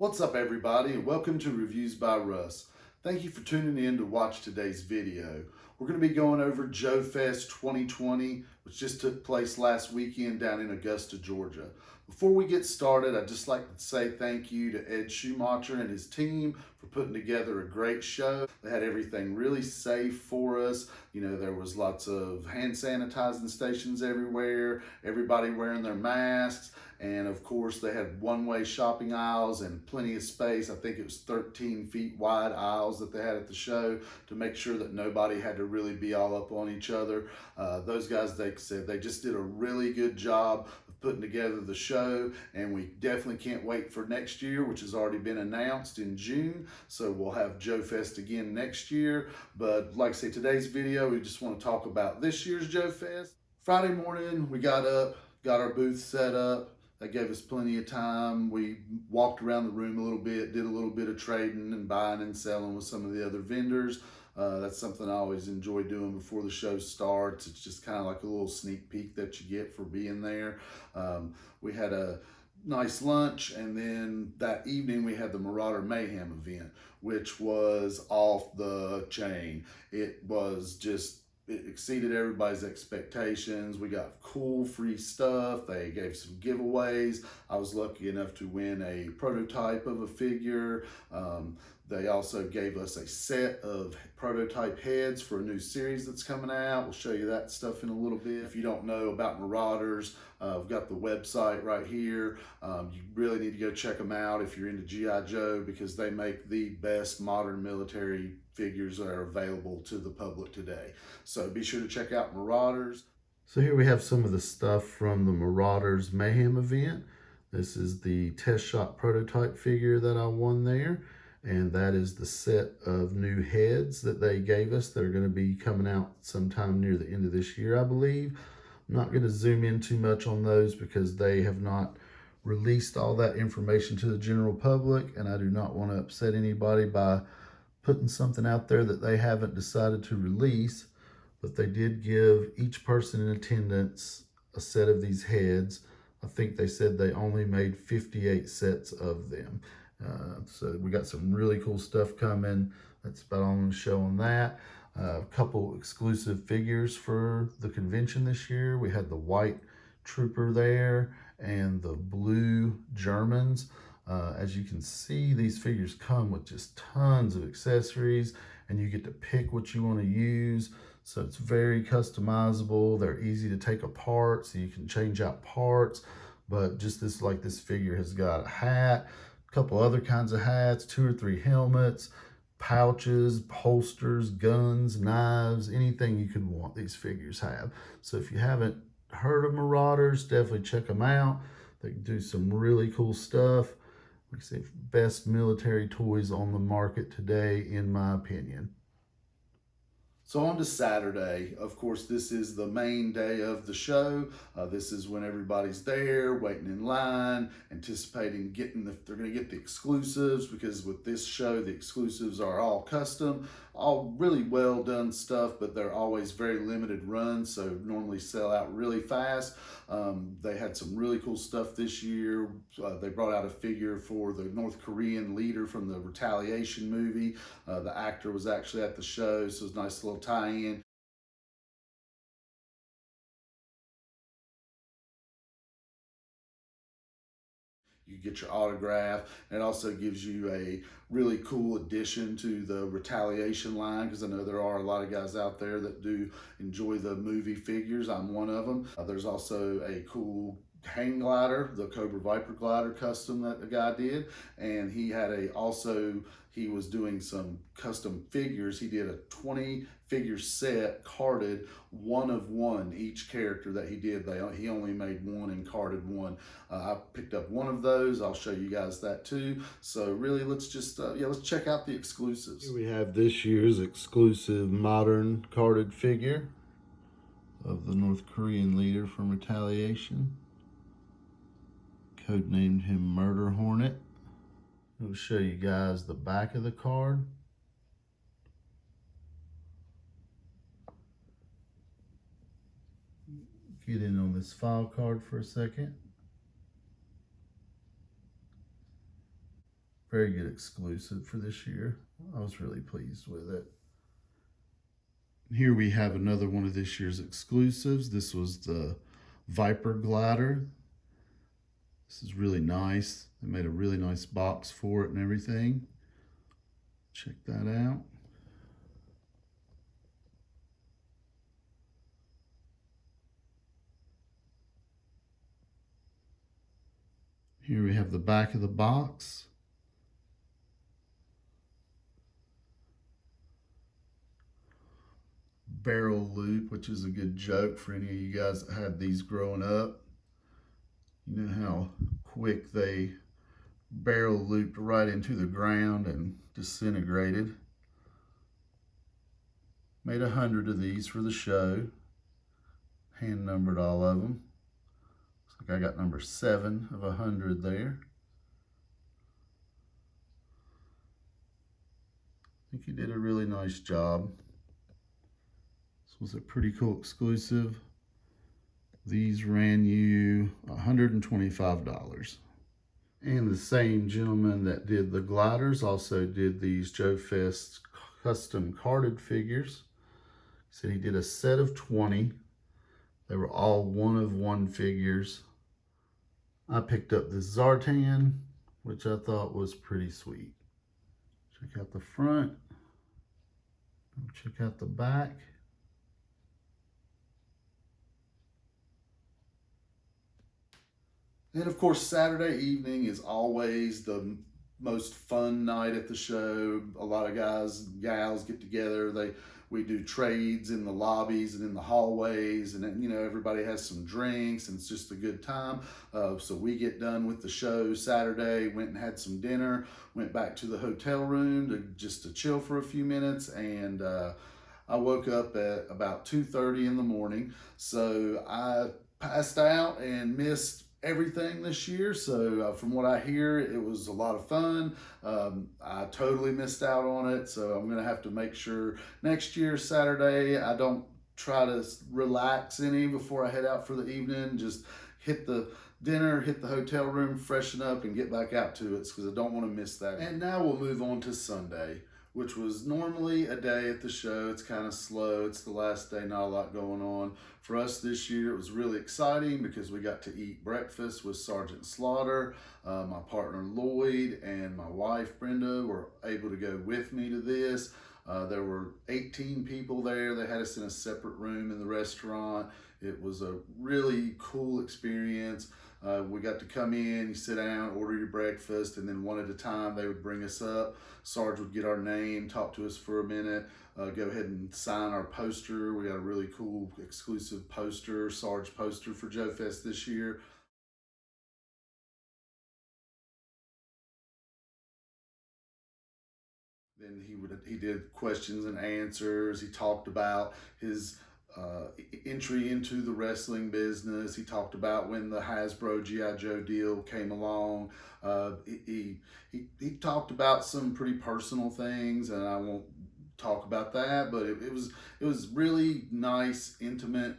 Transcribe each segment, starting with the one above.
What's up everybody, and welcome to Reviews by Russ. Thank you for tuning in to watch today's video. We're going to be going over Joefest 2020, which just took place last weekend down in Augusta, Georgia. Before we get started, I'd just like to say thank you to Ed Schumacher and his team for putting together a great show. They had everything really safe for us. You know, there was lots of hand sanitizing stations everywhere, everybody wearing their masks, and of course they had one-way shopping aisles and plenty of space. I think it was 13 feet wide aisles that they had at the show to make sure that nobody had to really be all up on each other. Those guys, they said they just did a really good job of putting together the show, and we definitely can't wait for next year, which has already been announced in June. So we'll have Joefest again next year. But like I say, today's video, we just want to talk about this year's Joefest. Friday morning, we got up, got our booth set up. That gave us plenty of time. We walked around the room a little bit, did a little bit of trading and buying and selling with some of the other vendors. That's something I always enjoy doing before the show starts. It's just kind of like a little sneak peek that you get for being there. We had a nice lunch, and then that evening we had the Marauder Mayhem event, which was off the chain. It exceeded everybody's expectations. We got cool free stuff. They gave some giveaways. I was lucky enough to win a prototype of a figure. They also gave us a set of prototype heads for a new series that's coming out. We'll show you that stuff in a little bit. If you don't know about Marauders, I've got the website right here. You really need to go check them out if you're into G.I. Joe, because they make the best modern military figures that are available to the public today. So be sure to check out Marauders. So here we have some of the stuff from the Marauders Mayhem event. This is the test shot prototype figure that I won there. And that is the set of new heads that they gave us. They're going to be coming out sometime near the end of this year, I believe. I'm not going to zoom in too much on those because they have not released all that information to the general public, and I do not want to upset anybody by putting something out there that they haven't decided to release. But they did give each person in attendance a set of these heads. I think they said they only made 58 sets of them. So we got some really cool stuff coming. That's about all I'm going to show on that. A couple exclusive figures for the convention this year. We had the white trooper there and the blue Germans. As you can see, these figures come with just tons of accessories, and you get to pick what you want to use. So it's very customizable. They're easy to take apart, so you can change out parts. But just this figure has got a hat, a couple other kinds of hats, 2 or 3 helmets, pouches, holsters, guns, knives, anything you could want, these figures have. So if you haven't heard of Marauders, definitely check them out. They do some really cool stuff. Like I say, best military toys on the market today, in my opinion. So on to Saturday. Of course, this is the main day of the show. This is when everybody's there, waiting in line, anticipating they're going to get the exclusives, because with this show, the exclusives are all custom, all really well done stuff, but they're always very limited runs, so normally sell out really fast. They had some really cool stuff this year. They brought out a figure for the North Korean leader from the Retaliation movie. The actor was actually at the show, so it's a nice little tie-in. You get your autograph, and it also gives you a really cool addition to the Retaliation line, because I know there are a lot of guys out there that do enjoy the movie figures. I'm one of them. There's also a cool hang glider, the Cobra Viper glider custom that the guy did, and he was doing some custom figures. He did a 20 figure set, carded, 1 of 1 each character that he did. He only made 1 and carded 1. I picked up 1 of those. I'll show you guys that too. So really, let's just let's check out the exclusives. Here we have this year's exclusive modern carded figure of the North Korean leader from Retaliation. Codenamed him Murder Hornet. I'll show you guys the back of the card. Get in on this file card for a second. Very good exclusive for this year. I was really pleased with it. Here we have another one of this year's exclusives. This was the Viper glider. This is really nice. They made a really nice box for it and everything. Check that out. Here we have the back of the box. Barrel loop, which is a good joke for any of you guys that had these growing up. You know how quick they barrel looped right into the ground and disintegrated. Made 100 of these for the show. Hand numbered all of them. Looks like I got number 7 of 100 there. I think he did a really nice job. This was a pretty cool exclusive. These ran you $125. And the same gentleman that did the gliders also did these Joefest custom carded figures. He said he did a set of 20. They were all 1-of-1 figures. I picked up this Zartan, which I thought was pretty sweet. Check out the front. Check out the back. And of course, Saturday evening is always the most fun night at the show. A lot of guys, gals get together. We do trades in the lobbies and in the hallways, and then, you know, everybody has some drinks, and it's just a good time. So we get done with the show Saturday, went and had some dinner, went back to the hotel room to chill for a few minutes, and I woke up at about 2:30 in the morning. So I passed out and missed everything this year. So from what I hear, it was a lot of fun. I totally missed out on it. So I'm gonna have to make sure next year, Saturday, I don't try to relax any before I head out for the evening. Just hit the dinner, hit the hotel room, freshen up, and get back out to it, because I don't want to miss that. And now we'll move on to Sunday, which was normally a day at the show. It's kind of slow. It's the last day, not a lot going on. For us this year, it was really exciting because we got to eat breakfast with Sergeant Slaughter. My partner Lloyd and my wife Brenda were able to go with me to this. There were 18 people there. They had us in a separate room in the restaurant. It was a really cool experience. We got to come in, you sit down, order your breakfast, and then one at a time they would bring us up. Sarge would get our name, talk to us for a minute, go ahead and sign our poster. We got a really cool exclusive poster, Sarge poster for Joefest this year. Then he did questions and answers. He talked about his entry into the wrestling business. He talked about when the Hasbro GA Joe deal came along. He talked about some pretty personal things, and I won't talk about that. But it was really nice, intimate.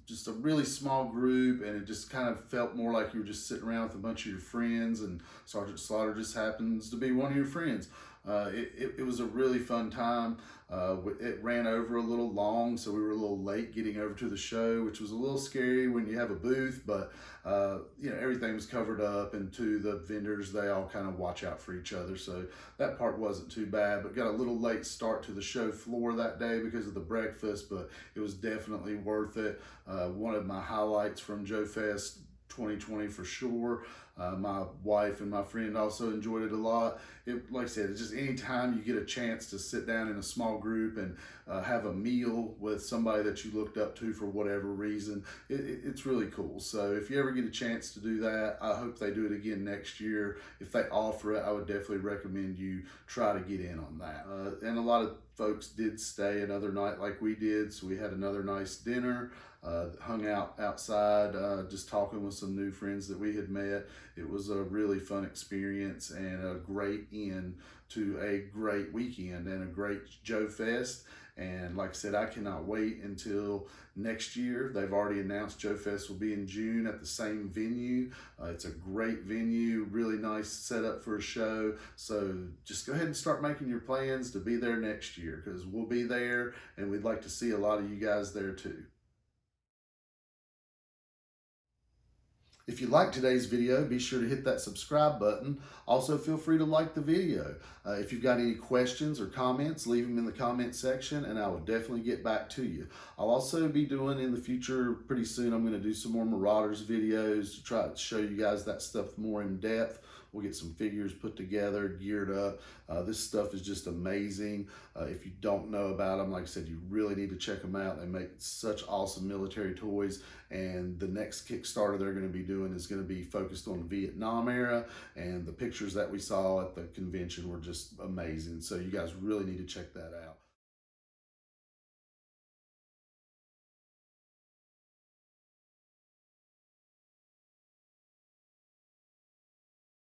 Just a really small group, and it just kind of felt more like you were just sitting around with a bunch of your friends, and Sergeant Slaughter just happens to be one of your friends. It was a really fun time. It ran over a little long, so we were a little late getting over to the show, which was a little scary when you have a booth, but you know, everything was covered up, and to the vendors, they all kind of watch out for each other, so that part wasn't too bad. But got a little late start to the show floor that day because of the breakfast, but it was definitely worth it. One of my highlights from Joefest 2020 for sure. My wife and my friend also enjoyed it a lot. Like I said, it's just anytime you get a chance to sit down in a small group and have a meal with somebody that you looked up to for whatever reason, it's really cool. So if you ever get a chance to do that, I hope they do it again next year. If they offer it, I would definitely recommend you try to get in on that. And a lot of folks did stay another night like we did, so we had another nice dinner. Hung out outside, just talking with some new friends that we had met. It was a really fun experience and a great end to a great weekend and a great Joefest. And like I said, I cannot wait until next year. They've already announced Joefest will be in June at the same venue. It's a great venue, really nice setup for a show. So just go ahead and start making your plans to be there next year, because we'll be there and we'd like to see a lot of you guys there too. If you liked today's video, be sure to hit that subscribe button. Also, feel free to like the video. If you've got any questions or comments, leave them in the comment section and I will definitely get back to you. I'll also be doing in the future, pretty soon, I'm going to do some more Marauders videos to try to show you guys that stuff more in depth. We'll get some figures put together, geared up. This stuff is just amazing. If you don't know about them, like I said, you really need to check them out. They make such awesome military toys. And the next Kickstarter they're going to be doing is going to be focused on the Vietnam era. And the pictures that we saw at the convention were just amazing. So you guys really need to check that out.